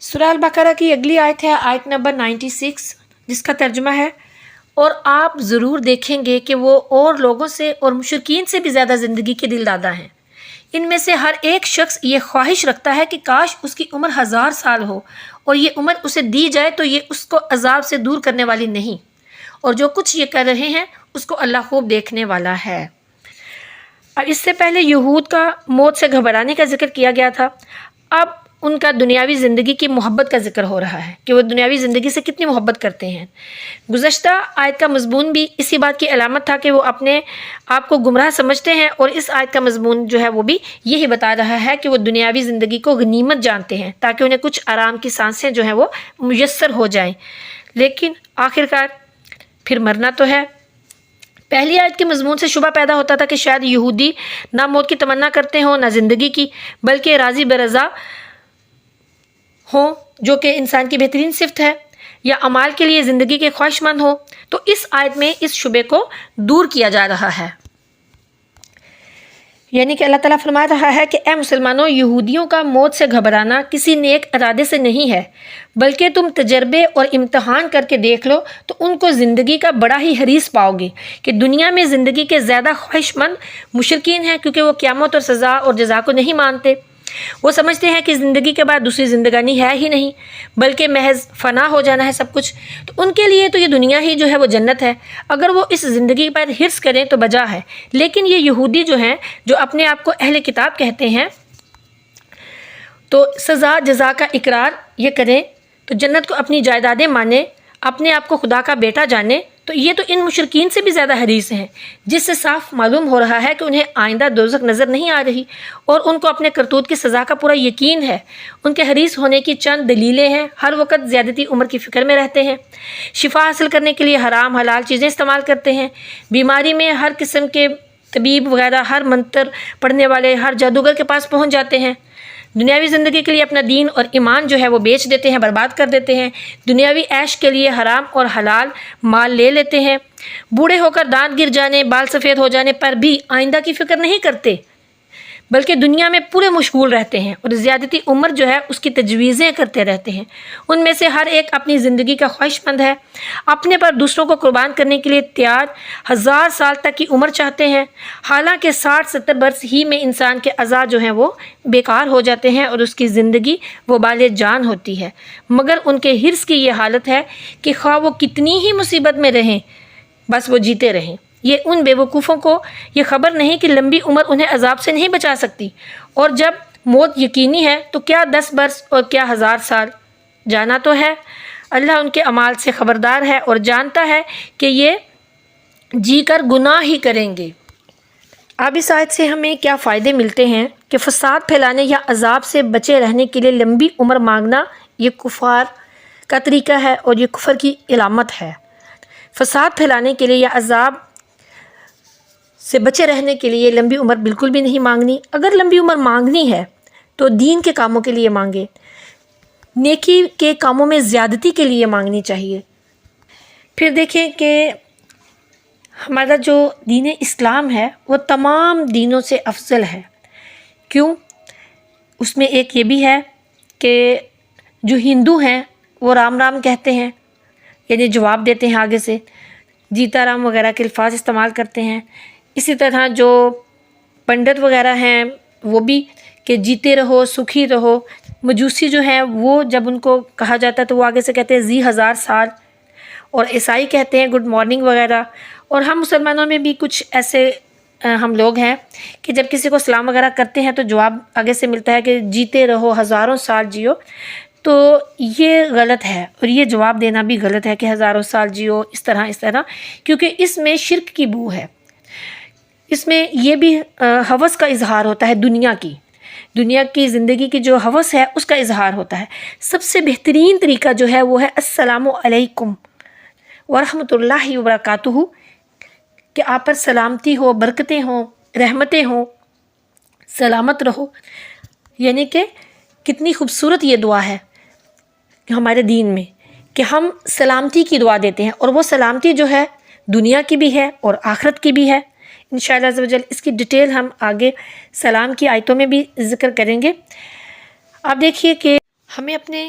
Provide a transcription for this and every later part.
سورہ البقرہ کی اگلی آیت ہے آیت نمبر 96، جس کا ترجمہ ہے، اور آپ ضرور دیکھیں گے کہ وہ اور لوگوں سے اور مشرکین سے بھی زیادہ زندگی کے دل دادا ہیں۔ ان میں سے ہر ایک شخص یہ خواہش رکھتا ہے کہ کاش اس کی عمر 1000 سال ہو، اور یہ عمر اسے دی جائے تو یہ اس کو عذاب سے دور کرنے والی نہیں، اور جو کچھ یہ کر رہے ہیں اس کو اللہ خوب دیکھنے والا ہے۔ اب اس سے پہلے یہود کا موت سے گھبرانے کا ذکر کیا گیا تھا، اب ان کا دنیاوی زندگی کی محبت کا ذکر ہو رہا ہے کہ وہ دنیاوی زندگی سے کتنی محبت کرتے ہیں۔ گزشتہ آیت کا مضمون بھی اسی بات کی علامت تھا کہ وہ اپنے آپ کو گمراہ سمجھتے ہیں، اور اس آیت کا مضمون جو ہے وہ بھی یہی بتا رہا ہے کہ وہ دنیاوی زندگی کو غنیمت جانتے ہیں تاکہ انہیں کچھ آرام کی سانسیں جو ہیں وہ میسر ہو جائیں، لیکن آخرکار پھر مرنا تو ہے۔ پہلی آیت کے مضمون سے شبہ پیدا ہوتا تھا کہ شاید یہودی نہ موت کی تمنا کرتے ہوں نہ زندگی کی، بلکہ راضی برضا ہوں، جو کہ انسان کی بہترین صفت ہے، یا اعمال کے لیے زندگی کے خواہش مند ہوں۔ تو اس آیت میں اس شبے کو دور کیا جا رہا ہے، یعنی کہ اللہ تعالیٰ فرما رہا ہے کہ اے مسلمانوں، یہودیوں کا موت سے گھبرانا کسی نیک ارادے سے نہیں ہے، بلکہ تم تجربے اور امتحان کر کے دیکھ لو تو ان کو زندگی کا بڑا ہی حریص پاؤ گے کہ دنیا میں زندگی کے زیادہ خواہش مند مشرکین ہیں، کیونکہ وہ قیامت اور سزا اور جزا کو نہیں مانتے۔ وہ سمجھتے ہیں کہ زندگی کے بعد دوسری زندگانی ہے ہی نہیں، بلکہ محض فنا ہو جانا ہے سب کچھ، تو ان کے لیے تو یہ دنیا ہی جو ہے وہ جنت ہے، اگر وہ اس زندگی پر حرص کریں تو بجا ہے۔ لیکن یہ یہودی جو ہیں، جو اپنے آپ کو اہل کتاب کہتے ہیں، تو سزا جزا کا اقرار یہ کریں تو جنت کو اپنی جائیدادیں مانیں، اپنے آپ کو خدا کا بیٹا جانیں، تو یہ تو ان مشرکین سے بھی زیادہ حریص ہیں، جس سے صاف معلوم ہو رہا ہے کہ انہیں آئندہ دوزخ نظر نہیں آ رہی، اور ان کو اپنے کرتوت کی سزا کا پورا یقین ہے۔ ان کے حریص ہونے کی چند دلیلیں ہیں: ہر وقت زیادتی عمر کی فکر میں رہتے ہیں، شفا حاصل کرنے کے لیے حرام حلال چیزیں استعمال کرتے ہیں، بیماری میں ہر قسم کے طبیب وغیرہ، ہر منتر پڑھنے والے، ہر جادوگر کے پاس پہنچ جاتے ہیں، دنیاوی زندگی کے لیے اپنا دین اور ایمان جو ہے وہ بیچ دیتے ہیں، برباد کر دیتے ہیں، دنیاوی عیش کے لیے حرام اور حلال مال لے لیتے ہیں، بوڑھے ہو کر دانت گر جانے، بال سفید ہو جانے پر بھی آئندہ کی فکر نہیں کرتے، بلکہ دنیا میں پورے مشغول رہتے ہیں، اور زیادتی عمر جو ہے اس کی تجویزیں کرتے رہتے ہیں۔ ان میں سے ہر ایک اپنی زندگی کا خواہش مند ہے، اپنے پر دوسروں کو قربان کرنے کے لیے تیار، 1000 سال تک کی عمر چاہتے ہیں، حالانکہ 60-70 برس ہی میں انسان کے اعضاء جو ہیں وہ بیکار ہو جاتے ہیں اور اس کی زندگی وبال جان ہوتی ہے، مگر ان کے حرص کی یہ حالت ہے کہ خواہ وہ کتنی ہی مصیبت میں رہیں، بس وہ جیتے رہیں۔ یہ ان بیوقوفوں کو یہ خبر نہیں کہ لمبی عمر انہیں عذاب سے نہیں بچا سکتی، اور جب موت یقینی ہے تو کیا 10 برس اور کیا 1000 سال، جانا تو ہے۔ اللہ ان کے اعمال سے خبردار ہے اور جانتا ہے کہ یہ جی کر گناہ ہی کریں گے۔ اب اس آیت سے ہمیں کیا فائدے ملتے ہیں کہ فساد پھیلانے یا عذاب سے بچے رہنے کے لیے لمبی عمر مانگنا یہ کفار کا طریقہ ہے اور یہ کفر کی علامت ہے۔ فساد پھیلانے کے لیے یا عذاب سے بچے رہنے کے لیے لمبی عمر بالکل بھی نہیں مانگنی۔ اگر لمبی عمر مانگنی ہے تو دین کے کاموں کے لیے مانگے، نیکی کے کاموں میں زیادتی کے لیے مانگنی چاہیے۔ پھر دیکھیں کہ ہمارا جو دین اسلام ہے وہ تمام دینوں سے افضل ہے۔ کیوں؟ اس میں ایک یہ بھی ہے کہ جو ہندو ہیں وہ رام رام کہتے ہیں، یعنی جواب دیتے ہیں آگے سے، جیتا رام وغیرہ کے الفاظ استعمال کرتے ہیں۔ اسی طرح جو پنڈت وغیرہ ہیں وہ بھی کہ جیتے رہو سکھی رہو۔ مجوسی جو ہیں وہ جب ان کو کہا جاتا ہے تو وہ آگے سے کہتے ہیں 1000 سال، اور عیسائی کہتے ہیں گڈ مارننگ وغیرہ۔ اور ہم مسلمانوں میں بھی کچھ ایسے ہم لوگ ہیں کہ جب کسی کو سلام وغیرہ کرتے ہیں تو جواب آگے سے ملتا ہے کہ جیتے رہو 1000 سال جیو، تو یہ غلط ہے، اور یہ جواب دینا بھی غلط ہے کہ 1000 سال جیو اس طرح، کیونکہ اس میں شرک کی بو ہے۔ اس میں یہ بھی ہوس کا اظہار ہوتا ہے، دنیا کی زندگی کی جو ہوس ہے اس کا اظہار ہوتا ہے۔ سب سے بہترین طریقہ جو ہے وہ ہے السلام علیکم ورحمۃ اللہ وبرکاتہ، کہ آپ پر سلامتی ہو، برکتیں ہوں، رحمتیں ہوں، سلامت رہو۔ یعنی کہ کتنی خوبصورت یہ دعا ہے ہمارے دین میں کہ ہم سلامتی کی دعا دیتے ہیں، اور وہ سلامتی جو ہے دنیا کی بھی ہے اور آخرت کی بھی ہے۔ انشاءاللہ عز و جل اس کی ڈیٹیل ہم آگے سلام کی آیتوں میں بھی ذکر کریں گے۔ آپ دیکھیے کہ ہمیں اپنے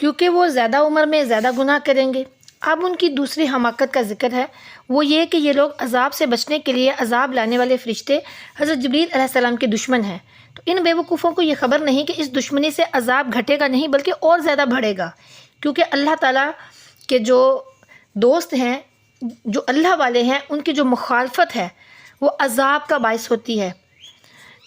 کیونکہ وہ زیادہ عمر میں زیادہ گناہ کریں گے۔ اب ان کی دوسری حماقت کا ذکر ہے، وہ یہ کہ یہ لوگ عذاب سے بچنے کے لیے عذاب لانے والے فرشتے حضرت جبریل علیہ السلام کے دشمن ہیں۔ تو ان بیوقوفوں کو یہ خبر نہیں کہ اس دشمنی سے عذاب گھٹے گا نہیں بلکہ اور زیادہ بڑھے گا، کیونکہ اللہ تعالیٰ کے جو دوست ہیں، جو اللہ والے ہیں، ان کی جو مخالفت ہے وہ عذاب کا باعث ہوتی ہے۔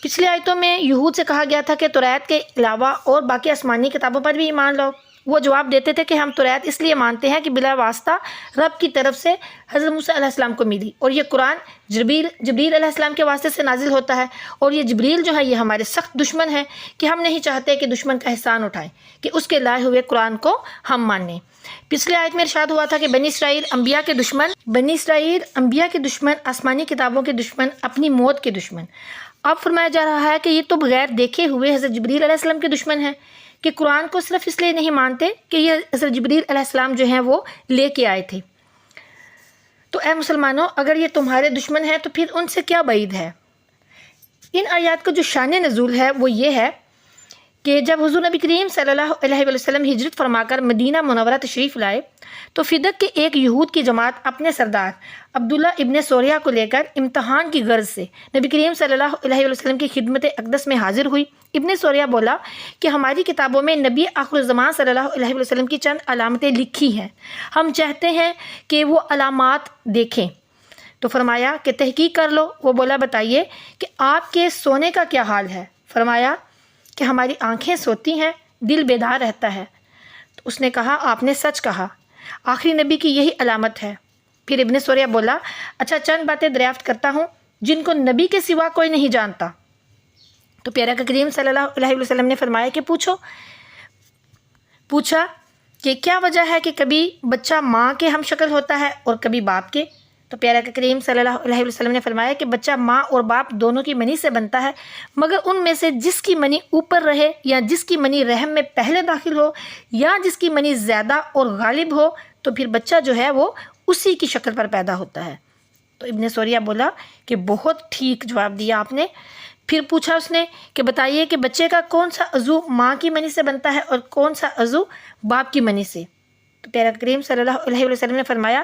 پچھلی آیتوں میں یہود سے کہا گیا تھا کہ توریت کے علاوہ اور باقی آسمانی کتابوں پر بھی ایمان لاؤ۔ وہ جواب دیتے تھے کہ ہم توریت اس لیے مانتے ہیں کہ بلا واسطہ رب کی طرف سے حضرت موسیٰ علیہ السلام کو ملی، اور یہ قرآن جبریل علیہ السلام کے واسطے سے نازل ہوتا ہے، اور یہ جبریل جو ہے یہ ہمارے سخت دشمن ہے کہ ہم نہیں چاہتے کہ دشمن کا احسان اٹھائیں، کہ اس کے لائے ہوئے قرآن کو ہم مانیں۔ پچھلے آیت میں ارشاد ہوا تھا کہ بنی اسرائیل انبیاء کے دشمن، آسمانی کتابوں کے دشمن، اپنی موت کے دشمن۔ اب فرمایا جا رہا ہے کہ یہ تو بغیر دیکھے ہوئے حضرت جبریل علیہ السلام کے دشمن ہیں، کہ قرآن کو صرف اس لیے نہیں مانتے کہ یہ حضرت جبریل علیہ السلام جو ہیں وہ لے کے آئے تھے۔ تو اے مسلمانوں، اگر یہ تمہارے دشمن ہیں تو پھر ان سے کیا بعید ہے؟ ان آیات کا جو شان نزول ہے وہ یہ ہے کہ جب حضور نبی کریم صلی اللہ علیہ وسلم ہجرت فرما کر مدینہ منورہ تشریف لائے تو فدق کے ایک یہود کی جماعت اپنے سردار عبداللہ ابن سوریہ کو لے کر امتحان کی غرض سے نبی کریم صلی اللہ علیہ وسلم کی خدمت اقدس میں حاضر ہوئی۔ ابن سوریہ بولا کہ ہماری کتابوں میں نبی آخر الزمان صلی اللہ علیہ وسلم کی چند علامتیں لکھی ہیں، ہم چاہتے ہیں کہ وہ علامات دیکھیں۔ تو فرمایا کہ تحقیق کر لو۔ وہ بولا بتائیے کہ آپ کے سونے کا کیا حال ہے؟ فرمایا کہ ہماری آنکھیں سوتی ہیں، دل بیدار رہتا ہے۔ تو اس نے کہا آپ نے سچ کہا، آخری نبی کی یہی علامت ہے۔ پھر ابن سوریہ بولا اچھا چند باتیں دریافت کرتا ہوں جن کو نبی کے سوا کوئی نہیں جانتا۔ تو پیارا کریم صلی اللہ علیہ وسلم نے فرمایا کہ پوچھا کہ کیا وجہ ہے کہ کبھی بچہ ماں کے ہم شکل ہوتا ہے اور کبھی باپ کے؟ تو پیارا کریم صلی اللہ علیہ وسلم نے فرمایا کہ بچہ ماں اور باپ دونوں کی منی سے بنتا ہے، مگر ان میں سے جس کی منی اوپر رہے یا جس کی منی رحم میں پہلے داخل ہو یا جس کی منی زیادہ اور غالب ہو تو پھر بچہ جو ہے وہ اسی کی شکل پر پیدا ہوتا ہے۔ تو ابن سوریہ بولا کہ بہت ٹھیک جواب دیا آپ نے۔ پھر پوچھا اس نے کہ بتائیے کہ بچے کا کون سا عضو ماں کی منی سے بنتا ہے اور کون سا عضو باپ کی منی سے؟ تو پیارا کریم صلی اللہ علیہ وسلم نے فرمایا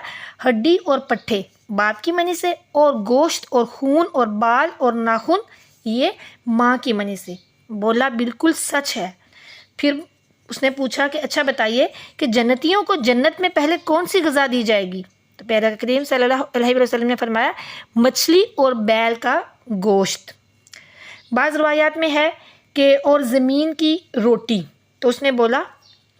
ہڈی اور پٹھے باپ کی منی سے، اور گوشت اور خون اور بال اور ناخن یہ ماں کی منی سے۔ بولا بالکل سچ ہے۔ پھر اس نے پوچھا کہ اچھا بتائیے کہ جنتیوں کو جنت میں پہلے کون سی غذا دی جائے گی؟ تو پیارا کریم صلی اللہ علیہ وسلم نے فرمایا مچھلی اور بیل کا گوشت۔ بعض روایات میں ہے کہ اور زمین کی روٹی۔ تو اس نے بولا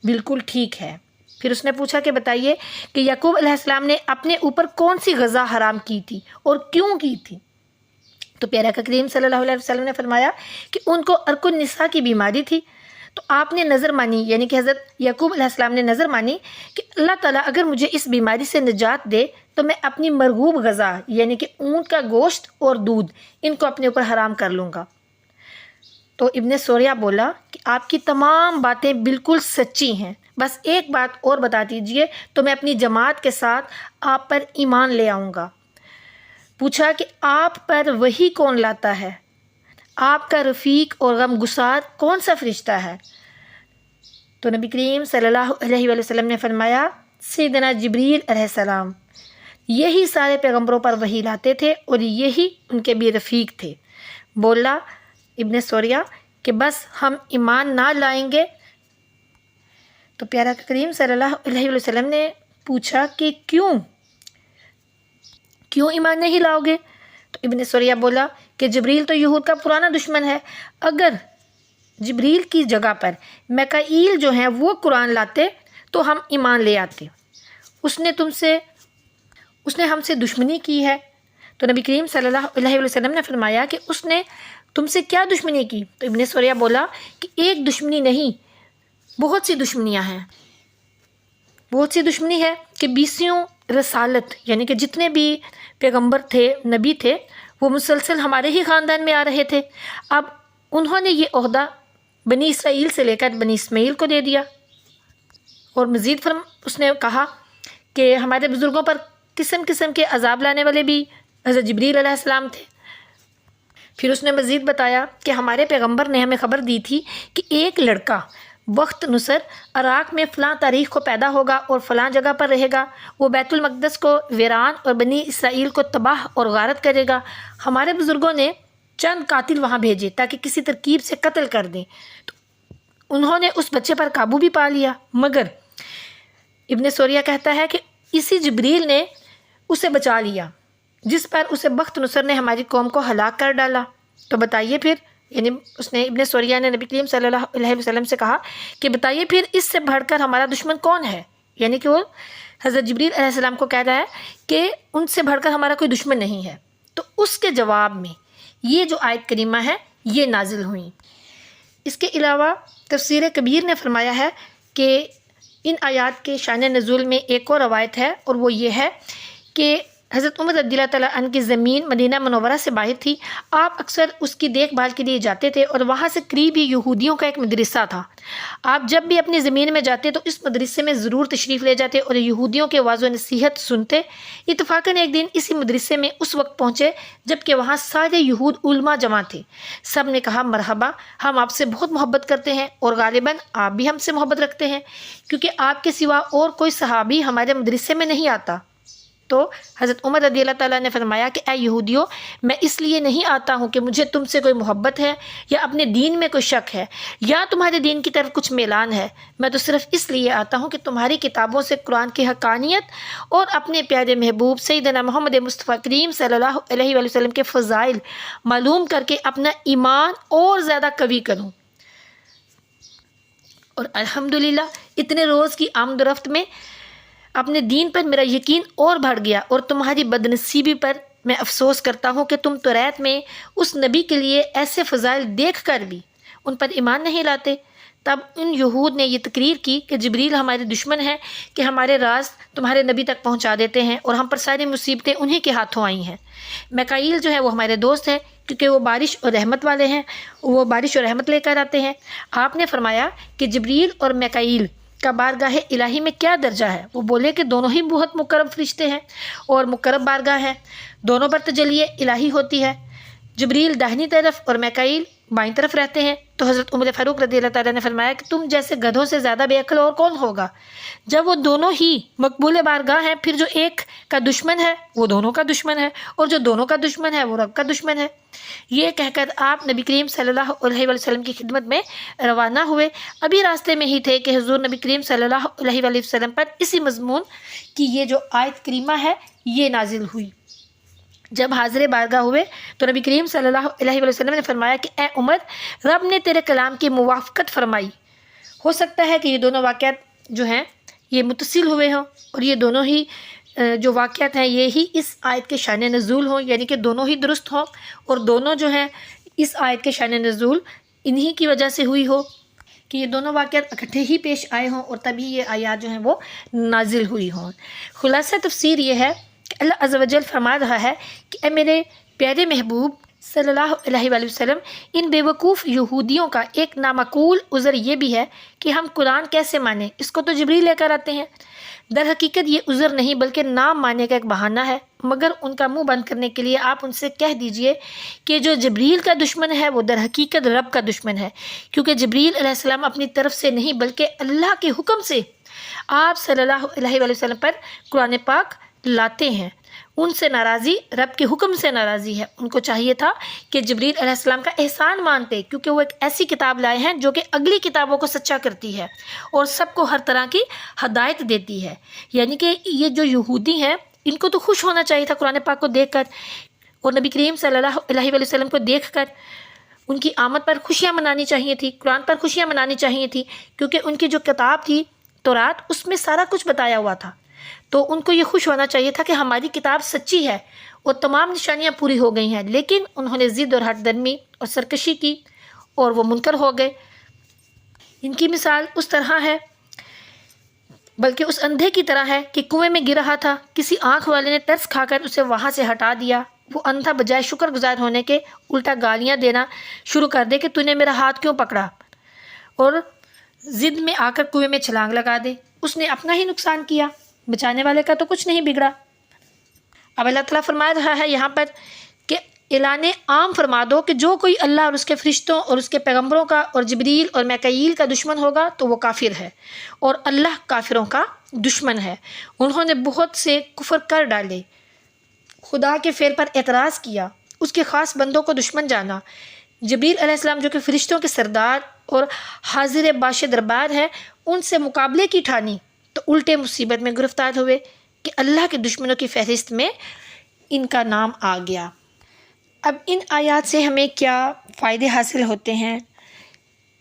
بالکل ٹھیک ہے۔ پھر اس نے پوچھا کہ بتائیے کہ یعقوب علیہ السلام نے اپنے اوپر کون سی غذا حرام کی تھی اور کیوں کی تھی؟ تو پیارا کریم صلی اللہ علیہ وسلم نے فرمایا کہ ان کو عرق النساء کی بیماری تھی، تو آپ نے نظر مانی، یعنی کہ حضرت یعقوب علیہ السلام نے نظر مانی کہ اللہ تعالیٰ اگر مجھے اس بیماری سے نجات دے تو میں اپنی مرغوب غذا یعنی کہ اونٹ کا گوشت اور دودھ ان کو اپنے اوپر حرام کر لوں گا۔ تو ابن سوریہ بولا کہ آپ کی تمام باتیں بالکل سچی ہیں، بس ایک بات اور بتا دیجئے تو میں اپنی جماعت کے ساتھ آپ پر ایمان لے آؤں گا۔ پوچھا کہ آپ پر وحی کون لاتا ہے؟ آپ کا رفیق اور غمگسار کون سا فرشتہ ہے؟ تو نبی کریم صلی اللہ علیہ وسلم نے فرمایا سیدنا جبریل علیہ السلام، یہی سارے پیغمبروں پر وحی لاتے تھے اور یہی ان کے بھی رفیق تھے۔ بولا ابن سوریہ کہ بس ہم ایمان نہ لائیں گے۔ تو پیارا کریم صلی اللہ علیہ وسلم نے پوچھا کہ کیوں ایمان نہیں لاؤ گے؟ تو ابن سوریہ بولا کہ جبریل تو یہود کا پرانا دشمن ہے، اگر جبریل کی جگہ پر میکائیل جو ہیں وہ قرآن لاتے تو ہم ایمان لے آتے، اس نے ہم سے دشمنی کی ہے۔ تو نبی کریم صلی اللہ علیہ وسلم نے فرمایا کہ اس نے تم سے کیا دشمنی کی؟ تو ابن سوریہ بولا کہ ایک دشمنی نہیں، بہت سی دشمنیاں ہیں، بہت سی دشمنی ہے کہ 20 رسالت یعنی کہ جتنے بھی پیغمبر تھے، نبی تھے، وہ مسلسل ہمارے ہی خاندان میں آ رہے تھے۔ اب انہوں نے یہ عہدہ بنی اسرائیل سے لے کر بنی اسماعیل کو دے دیا، اور مزید اس نے کہا کہ ہمارے بزرگوں پر قسم قسم کے عذاب لانے والے بھی حضرت جبریل علیہ السلام تھے۔ پھر اس نے مزید بتایا کہ ہمارے پیغمبر نے ہمیں خبر دی تھی کہ ایک لڑکا وقت نصر عراق میں فلاں تاریخ کو پیدا ہوگا اور فلاں جگہ پر رہے گا، وہ بیت المقدس کو ویران اور بنی اسرائیل کو تباہ اور غارت کرے گا۔ ہمارے بزرگوں نے چند قاتل وہاں بھیجے تاکہ کسی ترکیب سے قتل کر دیں، تو انہوں نے اس بچے پر قابو بھی پا لیا، مگر ابن سوریہ کہتا ہے کہ اسی جبریل نے اسے بچا لیا جس پر اسے بخت نصر نے ہماری قوم کو ہلاک کر ڈالا۔ تو بتائیے پھر، یعنی اس نے ابن سوریہ نے نبی کریم صلی اللہ علیہ وسلم سے کہا کہ بتائیے پھر اس سے بڑھ کر ہمارا دشمن کون ہے، یعنی کہ وہ حضرت جبریل علیہ السلام کو کہہ رہا ہے کہ ان سے بڑھ کر ہمارا کوئی دشمن نہیں ہے۔ تو اس کے جواب میں یہ جو آیت کریمہ ہے یہ نازل ہوئیں۔ اس کے علاوہ تفسیر کبیر نے فرمایا ہے کہ ان آیات کے شان نزول میں ایک اور روایت ہے، اور وہ یہ ہے کہ حضرت عمر رضی اللہ تعالیٰ عنہ کی زمین مدینہ منورہ سے باہر تھی، آپ اکثر اس کی دیکھ بھال کے لیے جاتے تھے، اور وہاں سے قریب ہی یہودیوں کا ایک مدرسہ تھا۔ آپ جب بھی اپنی زمین میں جاتے تو اس مدرسے میں ضرور تشریف لے جاتے اور یہودیوں کے واعظ و نصیحت سنتے۔ اتفاقاً ایک دن اسی مدرسے میں اس وقت پہنچے جب کہ وہاں سارے یہود علماء جمع تھے۔ سب نے کہا مرحبا، ہم آپ سے بہت محبت کرتے ہیں اور غالباً آپ بھی ہم سے محبت رکھتے ہیں، کیونکہ آپ کے سوا اور کوئی صحابی ہمارے مدرسے میں نہیں آتا۔ تو حضرت عمر رضی اللہ تعالیٰ نے فرمایا کہ اے یہودیوں، میں اس لیے نہیں آتا ہوں کہ مجھے تم سے کوئی محبت ہے یا اپنے دین میں کوئی شک ہے یا تمہارے دین کی طرف کچھ میلان ہے، میں تو صرف اس لیے آتا ہوں کہ تمہاری کتابوں سے قرآن کی حقانیت اور اپنے پیارے محبوب سیدنا محمد مصطفیٰ کریم صلی اللہ علیہ وآلہ وسلم کے فضائل معلوم کر کے اپنا ایمان اور زیادہ قوی کروں۔ اور الحمدللہ اتنے روز کی آمد و رفت میں اپنے دین پر میرا یقین اور بڑھ گیا، اور تمہاری بدنصیبی پر میں افسوس کرتا ہوں کہ تم توریت میں اس نبی کے لیے ایسے فضائل دیکھ کر بھی ان پر ایمان نہیں لاتے۔ تب ان یہود نے یہ تقریر کی کہ جبریل ہمارے دشمن ہیں کہ ہمارے راز تمہارے نبی تک پہنچا دیتے ہیں، اور ہم پر ساری مصیبتیں انہی کے ہاتھوں آئی ہیں۔ میکائیل جو ہے وہ ہمارے دوست ہیں کیونکہ وہ بارش اور رحمت والے ہیں، وہ بارش اور رحمت لے کر آتے ہیں۔ آپ نے فرمایا کہ جبریل اور میکائیل کا بارگاہ الہی میں کیا درجہ ہے؟ وہ بولے کہ دونوں ہی بہت مقرب فرشتے ہیں اور مقرب بارگاہ ہے، دونوں پر تجلی الہی ہوتی ہے۔ جبریل داہنی طرف اور میکائیل بائیں طرف رہتے ہیں۔ تو حضرت عمر فاروق رضی اللہ تعالیٰ نے فرمایا کہ تم جیسے گدھوں سے زیادہ بے عقل اور کون ہوگا؟ جب وہ دونوں ہی مقبول بارگاہ ہیں، پھر جو ایک کا دشمن ہے وہ دونوں کا دشمن ہے، اور جو دونوں کا دشمن ہے وہ رب کا دشمن ہے۔ یہ کہہ کر آپ نبی کریم صلی اللہ علیہ وسلم کی خدمت میں روانہ ہوئے۔ ابھی راستے میں ہی تھے کہ حضور نبی کریم صلی اللہ علیہ وسلم پر اسی مضمون کی یہ جو آیت کریمہ ہے یہ نازل ہوئی۔ جب حاضر بارگاہ ہوئے تو نبی کریم صلی اللہ علیہ وسلم نے فرمایا کہ اے عمر، رب نے تیرے کلام کی موافقت فرمائی۔ ہو سکتا ہے کہ یہ دونوں واقعات جو ہیں یہ متصل ہوئے ہوں، اور یہ دونوں ہی جو واقعات ہیں یہی اس آیت کے شان نزول ہوں، یعنی کہ دونوں ہی درست ہوں، اور دونوں جو ہیں اس آیت کے شان نزول انہی کی وجہ سے ہوئی ہو کہ یہ دونوں واقعات اکٹھے ہی پیش آئے ہوں اور تبھی یہ آیات جو ہیں وہ نازل ہوئی ہوں۔ خلاصہ تفسیر یہ ہے کہ اللہ عز و جل فرما رہا ہے کہ اے میرے پیارے محبوب صلی اللہ علیہ وآلہ وسلم، ان بے وقوف یہودیوں کا ایک نامعقول عذر یہ بھی ہے کہ ہم قرآن کیسے مانیں، اس کو تو جبریل لے کر آتے ہیں۔ در حقیقت یہ عذر نہیں بلکہ نام ماننے کا ایک بہانہ ہے، مگر ان کا منہ بند کرنے کے لیے آپ ان سے کہہ دیجئے کہ جو جبریل کا دشمن ہے وہ در حقیقت رب کا دشمن ہے، کیونکہ جبریل علیہ السلام اپنی طرف سے نہیں بلکہ اللہ کے حکم سے آپ صلی اللہ علیہ وآلہ وسلم پر قرآن پاک لاتے ہیں۔ ان سے ناراضی رب کے حکم سے ناراضی ہے۔ ان کو چاہیے تھا کہ جبریل علیہ السلام کا احسان مانتے، کیونکہ وہ ایک ایسی کتاب لائے ہیں جو کہ اگلی کتابوں کو سچا کرتی ہے اور سب کو ہر طرح کی ہدایت دیتی ہے۔ یعنی کہ یہ جو یہودی ہیں ان کو تو خوش ہونا چاہیے تھا قرآن پاک کو دیکھ کر، اور نبی کریم صلی اللہ علیہ وآلہ وسلم کو دیکھ کر ان کی آمد پر خوشیاں منانی چاہیے تھی، قرآن پر خوشیاں منانی چاہیے تھی، کیونکہ ان کی جو کتاب تھی تورات اس میں سارا کچھ بتایا ہوا تھا۔ تو ان کو یہ خوش ہونا چاہیے تھا کہ ہماری کتاب سچی ہے اور تمام نشانیاں پوری ہو گئی ہیں، لیکن انہوں نے ضد اور ہٹ درمی اور سرکشی کی اور وہ منکر ہو گئے۔ ان کی مثال اس طرح ہے، بلکہ اس اندھے کی طرح ہے کہ کنویں میں گر رہا تھا، کسی آنکھ والے نے ترس کھا کر اسے وہاں سے ہٹا دیا۔ وہ اندھا بجائے شکر گزار ہونے کے الٹا گالیاں دینا شروع کر دے کہ تو نے میرا ہاتھ کیوں پکڑا، اور ضد میں آ کر کنویں میں چھلانگ لگا دے۔ اس نے اپنا ہی نقصان کیا، بچانے والے کا تو کچھ نہیں بگڑا۔ اب اللہ تعالیٰ فرما رہا ہے یہاں پر کہ اعلان عام فرما دو کہ جو کوئی اللہ اور اس کے فرشتوں اور اس کے پیغمبروں کا اور جبریل اور میکائیل کا دشمن ہوگا تو وہ کافر ہے، اور اللہ کافروں کا دشمن ہے۔ انہوں نے بہت سے کفر کر ڈالے، خدا کے فعل پر اعتراض کیا، اس کے خاص بندوں کو دشمن جانا۔ جبریل علیہ السلام جو کہ فرشتوں کے سردار اور حاضر باش دربار ہے، ان سے مقابلے کی ٹھانی تو الٹے مصیبت میں گرفتار ہوئے کہ اللہ کے دشمنوں کی فہرست میں ان کا نام آ گیا۔ اب ان آیات سے ہمیں کیا فائدے حاصل ہوتے ہیں؟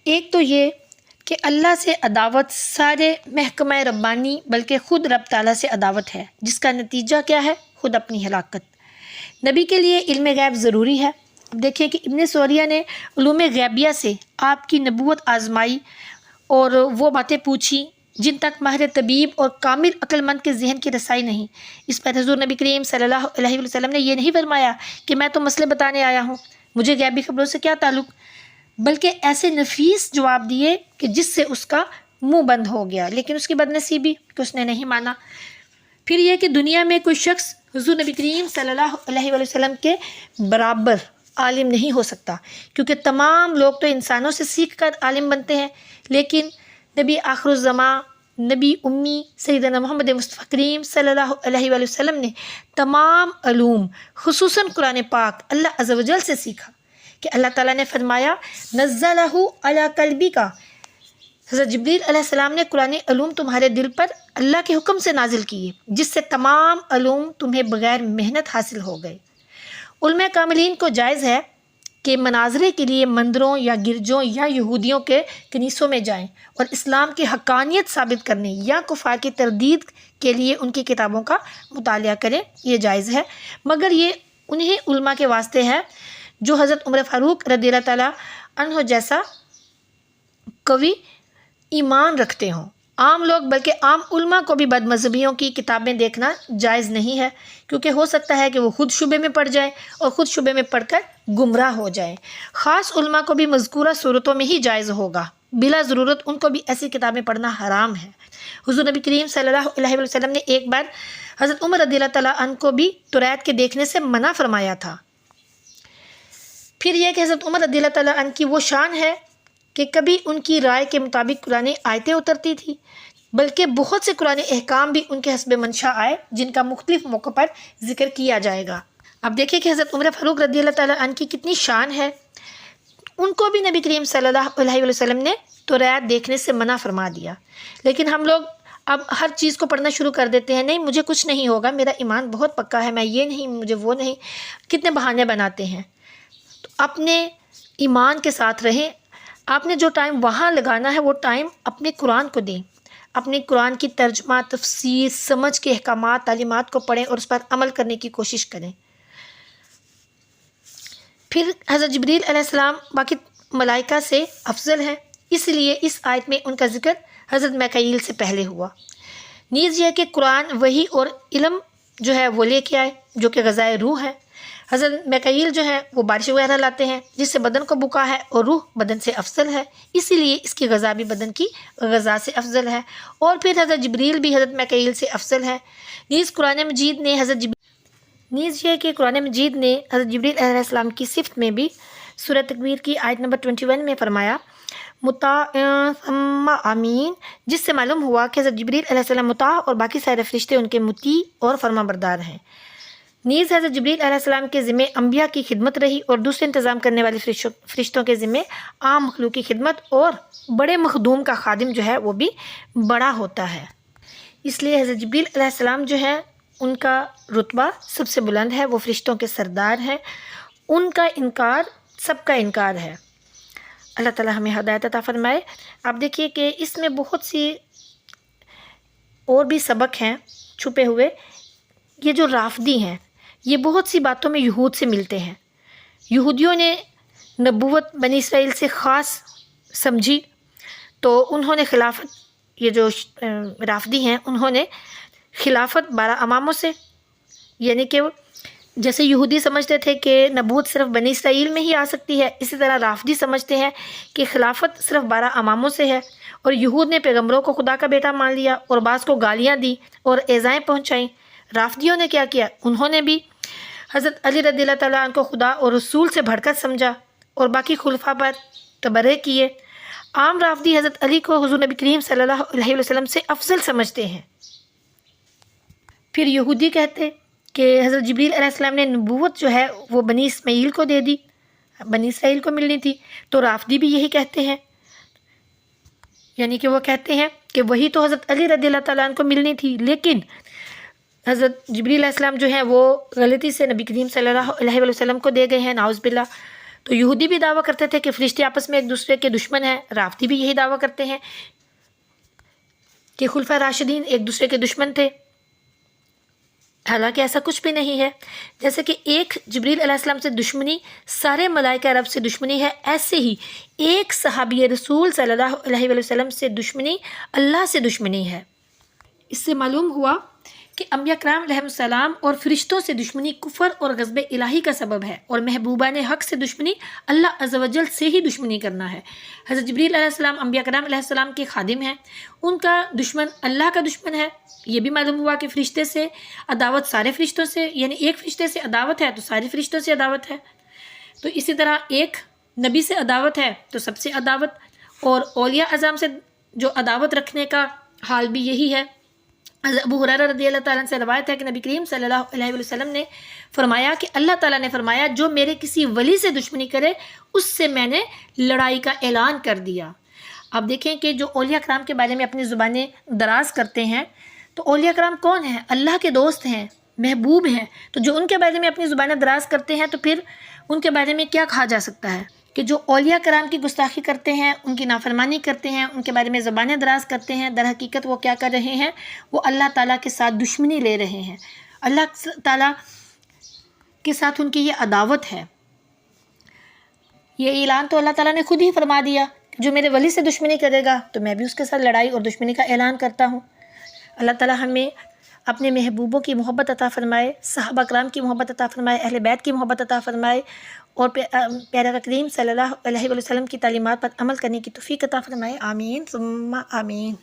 ایک تو یہ کہ اللہ سے عداوت سارے محکمہ ربانی بلکہ خود رب تعالیٰ سے عداوت ہے، جس کا نتیجہ کیا ہے؟ خود اپنی ہلاکت۔ نبی کے لیے علم غیب ضروری ہے۔ اب دیکھیں کہ ابن سوریہ نے علوم غیبیہ سے آپ کی نبوت آزمائی اور وہ باتیں پوچھی جن تک ماہر طبیب اور کامل عقل مند کے ذہن کی رسائی نہیں۔ اس پر حضور نبی کریم صلی اللہ علیہ وسلم نے یہ نہیں فرمایا کہ میں تو مسئلے بتانے آیا ہوں، مجھے غیبی خبروں سے کیا تعلق، بلکہ ایسے نفیس جواب دیے کہ جس سے اس کا منہ بند ہو گیا، لیکن اس کی بد نصیبی کہ اس نے نہیں مانا۔ پھر یہ کہ دنیا میں کوئی شخص حضور نبی کریم صلی اللہ علیہ وسلم کے برابر عالم نہیں ہو سکتا، کیونکہ تمام لوگ تو انسانوں سے سیکھ کر عالم بنتے ہیں، لیکن نبی آخر الزماں، نبی امی سیدنا محمد مصطفیٰ کریم صلی اللہ علیہ وسلم نے تمام علوم خصوصاً قرآن پاک اللہ عز و جل سے سیکھا کہ اللہ تعالیٰ نے فرمایا نزلہ علی قلبک، حضرت جبریل علیہ السلام نے قرآن علوم تمہارے دل پر اللہ کے حکم سے نازل کیے، جس سے تمام علوم تمہیں بغیر محنت حاصل ہو گئے۔ علماء کاملین کو جائز ہے کہ مناظرے کے لیے مندروں یا گرجوں یا یہودیوں کے کنیسوں میں جائیں اور اسلام کی حقانیت ثابت کرنے یا کفار کی تردید کے لیے ان کی کتابوں کا مطالعہ کریں، یہ جائز ہے، مگر یہ انہیں علماء کے واسطے ہے جو حضرت عمر فاروق رضی اللہ تعالیٰ عنہ جیسا قوی ایمان رکھتے ہوں۔ عام لوگ بلکہ عام علماء کو بھی بد مذہبیوں کی کتابیں دیکھنا جائز نہیں ہے، کیونکہ ہو سکتا ہے کہ وہ خود شبے میں پڑ جائیں اور خود شبے میں پڑھ کر گمراہ ہو جائیں۔ خاص علماء کو بھی مذکورہ صورتوں میں ہی جائز ہوگا، بلا ضرورت ان کو بھی ایسی کتابیں پڑھنا حرام ہے۔ حضور نبی کریم صلی اللہ علیہ وسلم نے ایک بار حضرت عمر رضی اللہ تعالیٰ عنہ کو بھی توریت کے دیکھنے سے منع فرمایا تھا۔ پھر یہ کہ حضرت عمر رضی اللہ تعالیٰ عنہ کی وہ شان ہے کہ کبھی ان کی رائے کے مطابق قرآن آیتیں اترتی تھی، بلکہ بہت سے قرآن احکام بھی ان کے حسب منشا آئے جن کا مختلف موقع پر ذکر کیا جائے گا۔ اب دیکھیں کہ حضرت عمر فاروق رضی اللہ تعالیٰ عنہ کی کتنی شان ہے، ان کو بھی نبی کریم صلی اللہ علیہ وسلم نے توریت دیکھنے سے منع فرما دیا، لیکن ہم لوگ اب ہر چیز کو پڑھنا شروع کر دیتے ہیں، نہیں مجھے کچھ نہیں ہوگا، میرا ایمان بہت پکا ہے، میں یہ نہیں، مجھے وہ نہیں، کتنے بہانے بناتے ہیں۔ تو اپنے ایمان کے ساتھ رہیں، آپ نے جو ٹائم وہاں لگانا ہے وہ ٹائم اپنے قرآن کو دیں، اپنے قرآن کی ترجمہ، تفسیر، سمجھ کے احکامات، تعلیمات کو پڑھیں اور اس پر عمل کرنے کی کوشش کریں۔ پھر حضرت جبریل علیہ السلام باقی ملائکہ سے افضل ہیں، اس لیے اس آیت میں ان کا ذکر حضرت میکائیل سے پہلے ہوا۔ نیز یہ کہ قرآن وحی اور علم جو ہے وہ لے کے آئے جو کہ غذائے روح ہے۔ حضرت میکائیل جو ہے وہ بارش وغیرہ لاتے ہیں جس سے بدن کو بکا ہے، اور روح بدن سے افضل ہے، اسی لیے اس کی غذا بھی بدن کی غذا سے افضل ہے، اور پھر حضرت جبریل بھی حضرت میکائیل سے افضل ہے۔ نیز یہ کہ قرآن مجید نے حضرت جبریل علیہ السلام کی صفت میں بھی سورہ تکویر کی آیت نمبر 21 میں فرمایا مطاع ثم امین، جس سے معلوم ہوا کہ حضرت جبریل علیہ السلام مطاع اور باقی سارے فرشتے ان کے مطیع اور فرما بردار ہیں۔ نیز حضرت جبریل علیہ السلام کے ذمے انبیاء کی خدمت رہی، اور دوسرے انتظام کرنے والے فرشتوں کے ذمے عام مخلوق کی خدمت، اور بڑے مخدوم کا خادم جو ہے وہ بھی بڑا ہوتا ہے، اس لیے حضرت جبریل علیہ السلام جو ہے ان کا رتبہ سب سے بلند ہے، وہ فرشتوں کے سردار ہیں، ان کا انکار سب کا انکار ہے۔ اللہ تعالی ہمیں ہدایت عطا فرمائے۔ آپ دیکھیے کہ اس میں بہت سی اور بھی سبق ہیں چھپے ہوئے۔ یہ جو رافضی ہیں یہ بہت سی باتوں میں یہود سے ملتے ہیں۔ یہودیوں نے نبوت بنی اسرائیل سے خاص سمجھی، تو انہوں نے خلافت، یہ جو رافضی ہیں انہوں نے خلافت 12 اماموں سے، یعنی کہ جیسے یہودی سمجھتے تھے کہ نبوت صرف بنی اسرائیل میں ہی آ سکتی ہے، اسی طرح رافضی سمجھتے ہیں کہ خلافت صرف 12 اماموں سے ہے، اور یہود نے پیغمبروں کو خدا کا بیٹا مان لیا اور بعض کو گالیاں دی اور ایذائیں پہنچائیں۔ رافضیوں نے کیا کیا؟ انہوں نے بھی حضرت علی رضی اللہ تعالیٰ عنہ کو خدا اور رسول سے بڑھ کر سمجھا اور باقی خلفاء پر تبرئے کیے۔ عام رافضی حضرت علی کو حضور نبی کریم صلی اللہ علیہ وسلم سے افضل سمجھتے ہیں۔ پھر یہودی کہتے کہ حضرت جبریل علیہ السلام نے نبوت جو ہے وہ بنی اسماعیل کو دے دی، بنی اسرائیل کو ملنی تھی، تو رافضی بھی یہی کہتے ہیں، یعنی کہ وہ کہتے ہیں کہ وہی تو حضرت علی رضی اللہ تعالیٰ عنہ کو ملنی تھی، لیکن حضرت جبریل علیہ السلام جو ہیں وہ غلطی سے نبی کریم صلی اللہ علیہ وسلم کو دے گئے ہیں، نعوذ باللہ۔ تو یہودی بھی دعویٰ کرتے تھے کہ فرشتے آپس میں ایک دوسرے کے دشمن ہیں، رافضی بھی یہی دعویٰ کرتے ہیں کہ خلفائے راشدین ایک دوسرے کے دشمن تھے، حالانکہ ایسا کچھ بھی نہیں ہے۔ جیسے کہ ایک جبریل علیہ السلام سے دشمنی سارے ملائکہ رب سے دشمنی ہے، ایسے ہی ایک صحابی رسول صلی اللہ علیہ وسلم سے دشمنی اللہ سے دشمنی ہے۔ اس سے معلوم ہوا کہ انبیاء کرام علیہ السلام اور فرشتوں سے دشمنی کفر اور غضب الہی کا سبب ہے، اور محبوبان حق سے دشمنی اللہ عز و جل سے ہی دشمنی کرنا ہے۔ حضرت جبریل علیہ السلام انبیاء کرام علیہ السلام کے خادم ہیں، ان کا دشمن اللہ کا دشمن ہے۔ یہ بھی معلوم ہوا کہ فرشتے سے عداوت سارے فرشتوں سے، یعنی ایک فرشتے سے عداوت ہے تو سارے فرشتوں سے عداوت ہے، تو اسی طرح ایک نبی سے عداوت ہے تو سب سے عداوت، اور اولیاء اعظم سے جو عداوت رکھنے کا حال بھی یہی ہے۔ ابو ہریرہ رضی اللہ تعالیٰ عنہ سے روایت ہے کہ نبی کریم صلی اللہ علیہ وسلم نے فرمایا کہ اللہ تعالیٰ نے فرمایا جو میرے کسی ولی سے دشمنی کرے اس سے میں نے لڑائی کا اعلان کر دیا۔ اب دیکھیں کہ جو اولیاء کرام کے بارے میں اپنی زبانیں دراز کرتے ہیں، تو اولیاء کرام کون ہیں؟ اللہ کے دوست ہیں، محبوب ہیں، تو جو ان کے بارے میں اپنی زبانیں دراز کرتے ہیں تو پھر ان کے بارے میں کیا کہا جا سکتا ہے کہ جو اولیاء کرام کی گستاخی کرتے ہیں، ان کی نافرمانی کرتے ہیں، ان کے بارے میں زبانیں دراز کرتے ہیں، در حقیقت وہ کیا کر رہے ہیں؟ وہ اللہ تعالیٰ کے ساتھ دشمنی لے رہے ہیں، اللہ تعالیٰ کے ساتھ ان کی یہ عداوت ہے۔ یہ اعلان تو اللہ تعالیٰ نے خود ہی فرما دیا، جو میرے ولی سے دشمنی کرے گا تو میں بھی اس کے ساتھ لڑائی اور دشمنی کا اعلان کرتا ہوں۔ اللہ تعالیٰ ہمیں اپنے محبوبوں کی محبت عطا فرمائے، صحابہ کرام کی محبت عطا فرمائے، اہل بیت کی محبت عطا فرمائے، اور پیارے کریم صلی اللہ علیہ وسلم کی تعلیمات پر عمل کرنے کی توفیق عطا فرمائے۔ آمین ثم آمین۔